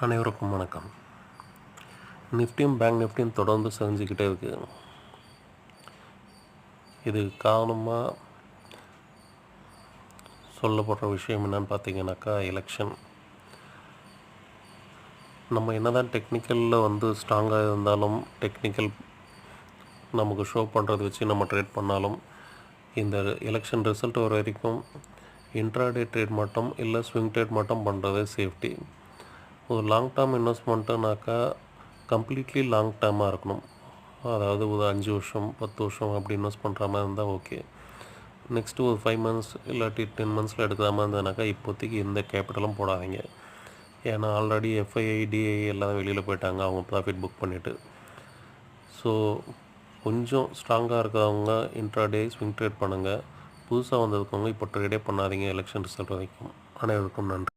அனைவருக்கும் வணக்கம். நிஃப்டியும் பேங்க் நிஃப்டியும் தொடர்ந்து சரிஞ்சிக்கிட்டே இருக்குது. இது காரணமாக சொல்லப்படுற விஷயம் என்னன்னு பார்த்தீங்கன்னாக்கா, எலெக்ஷன். நம்ம என்ன தான் டெக்னிக்கலில் ஸ்ட்ராங்காக இருந்தாலும், டெக்னிக்கல் நமக்கு ஷோ பண்ணுறது வச்சு நம்ம ட்ரேட் பண்ணாலும், இந்த எலெக்ஷன் ரிசல்ட் வர வரைக்கும் இன்ட்ராடே ட்ரேட் மட்டும் இல்லை ஸ்விங் ட்ரேட் மட்டும் பண்ணுறதே சேஃப்டி. ஒரு லாங் டேர்ம் இன்வெஸ்ட்மெண்ட்டுனாக்கா கம்ப்ளீட்லி லாங் டேர்மாக இருக்கணும். அதாவது ஒரு 5 வருஷம் 10 வருஷம் அப்படி இன்வெஸ்ட் பண்ணுற மாதிரி இருந்தால் ஓகே. நெக்ஸ்ட்டு ஒரு 5 மந்த்ஸ் இல்லாட்டி 10 மந்த்ஸில் எடுக்கிற மாதிரி இருந்ததுனாக்கா இப்போதைக்கு எந்த கேபிட்டலும் போடாதீங்க. ஏன்னா ஆல்ரெடி எஃப்ஐஐ டிஐ எல்லாம் வெளியில் போயிட்டாங்க, அவங்க ப்ராஃபிட் புக் பண்ணிவிட்டு. ஸோ கொஞ்சம் ஸ்ட்ராங்காக இருக்கிறவங்க இன்ட்ராடே ஸ்விங் ட்ரேட் பண்ணுங்கள். புதுசாக வந்திருக்கவங்க இப்போ ட்ரேடே பண்ணாதீங்க எலெக்ஷன் ரிசல்ட் வரைக்கும். அனைவருக்கும் நன்றி.